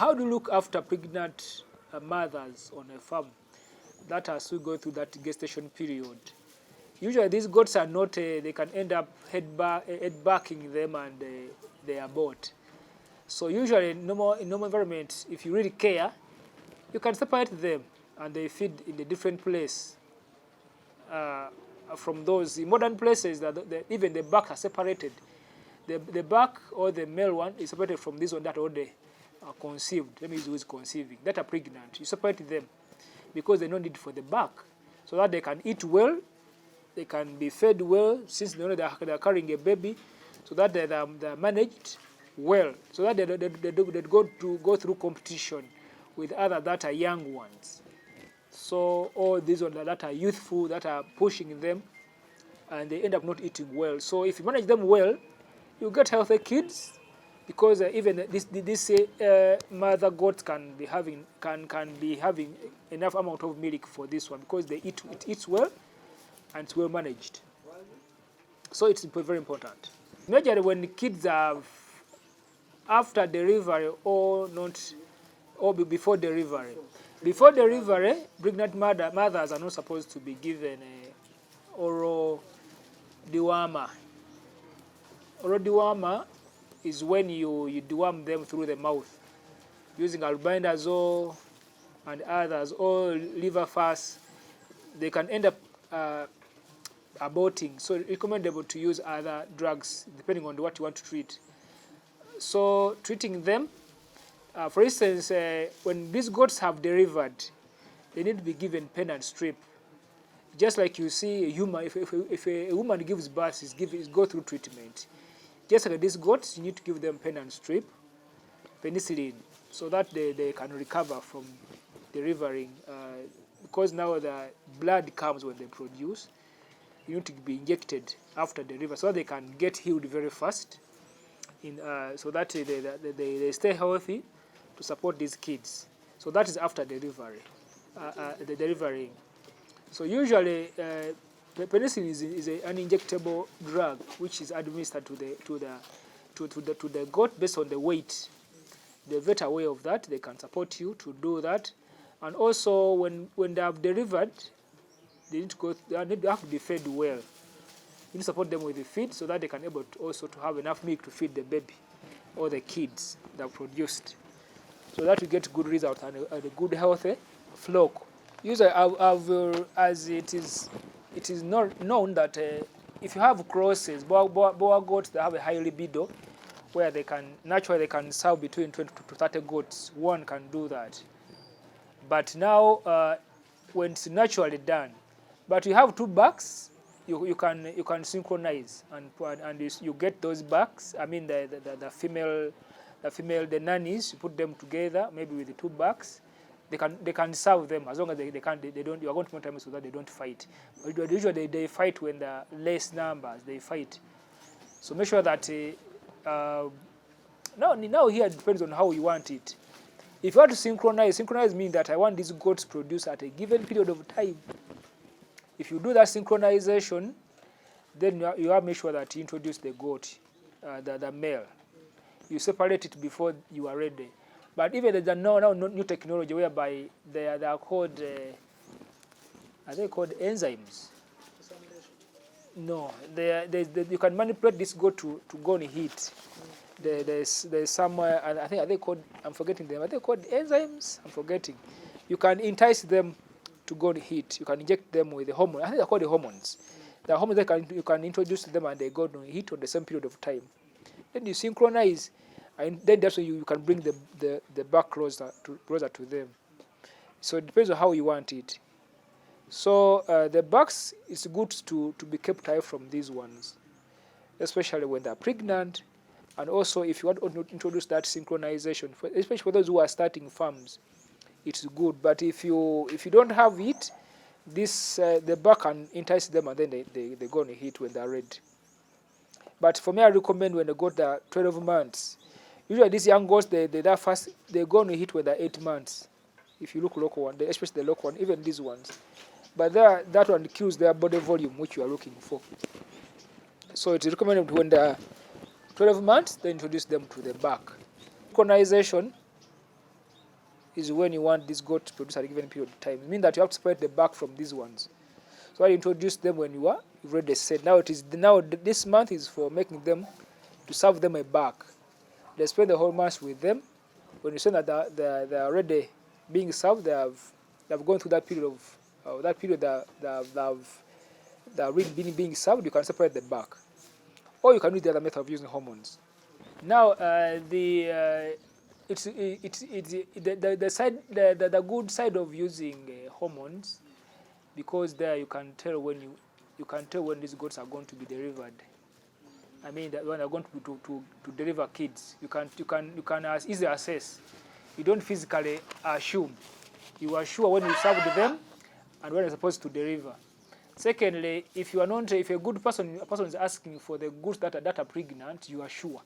how do you look after pregnant mothers on a farm that has to go through that gestation period? Usually these goats are not, they can end up head backing them and they abort. So usually in normal environment, if you really care, you can separate them and they feed in a different place from those. In modern places, even the back are separated. The back or the male one is separated from this one that already are conceived. Let me use the word conceiving. That are pregnant. You separate them because they don't need for the back, so that they can eat well, they can be fed well, since they know they are carrying a baby, so that they are managed well, so that they go through competition with other that are young ones. So all these ones that are youthful, that are pushing them, and they end up not eating well. So if you manage them well, you get healthy kids, because even this mother goat can be having enough amount of milk for this one, because it eats well and it's well managed. So it's very important. Majorly when the kids have after delivery or not, or before delivery. Before delivery, pregnant mothers are not supposed to be given oral dewormer. Oral dewormer is when you deworm them through the mouth using albendazole and others, or liver fast. They can end up aborting. So it's recommendable to use other drugs depending on what you want to treat. So treating them, for instance, when these goats have delivered, they need to be given pen and strip. Just like you see a human, if a woman gives birth, is go through treatment. Just like these goats, you need to give them pen and strip, penicillin, so that they can recover from delivering. Because now the blood comes when they produce, you need to be injected after delivery, so that they can get healed very fast, so that they stay healthy to support these kids. So that is after delivery, the delivering. So usually, penicillin is an injectable drug which is administered to the goat based on the weight. The vet are aware of that. They can support you to do that. And also, when they have delivered, they need to go. They have to be fed well. You need to support them with the feed so that they can able to also to have enough milk to feed the baby or the kids that are produced, so that we get good results and a good healthy flock. Usually, as it is not known that if you have crosses, boa goats that have a high libido, where they can serve between 20 to 30 goats, one can do that. But now, when it's naturally done, but you have two bucks, you can synchronize and you get those bucks. I mean the female, the nannies, you put them together maybe with the two bucks. They can serve them as long as they don't. You are going to time so that they don't fight. But usually they fight when there are less numbers. They fight. So make sure that now here it depends on how you want it. If you want to synchronize means that I want these goats produced at a given period of time. If you do that synchronization, then you have to make sure that you introduce the goat, the male. You separate it before you are ready. But even there's now new technology whereby they are called, are they called enzymes? No, you can manipulate this goat to go on heat. There's somewhere, I think, are they called, I'm forgetting them, are they called enzymes? I'm forgetting. You can entice them to go on heat. You can inject them with the hormone. I think they're called the hormones. The hormones you can introduce to them and they go on heat on the same period of time. Then you synchronize, and then that's when you can bring the back closer to them. So it depends on how you want it. So the backs is good to be kept away from these ones, especially when they're pregnant, and also if you want to introduce that synchronization, especially for those who are starting farms, it's good. But if you don't have it, the back can entice them and then they go on heat when they're ready. But for me, I recommend when they got the 12 months. Usually these young goats, they go on heat when they're 8 months. If you look local one, especially the local one, even these ones. But that one kills their body volume, which you are looking for. So it's recommended when they're 12 months, they introduce them to the back. Synchronization is when you want this goat to produce at a given period of time. It means that you have to separate the back from these ones. So I introduce them when you've already said. Now this month is for making them, to serve them a back. They spend the whole month with them. When you say that they're already being served, they've gone through that period of that really being served, you can separate the back. Or you can use the other method of using hormones. Now, the good side of using hormones, because there you can tell when these goats are going to be delivered. I mean, that when they're going to deliver kids, you can as easily assess. You don't physically assume. You are sure when you served them and when you're supposed to deliver. Secondly, if a person is asking for the goods that are pregnant, you are sure.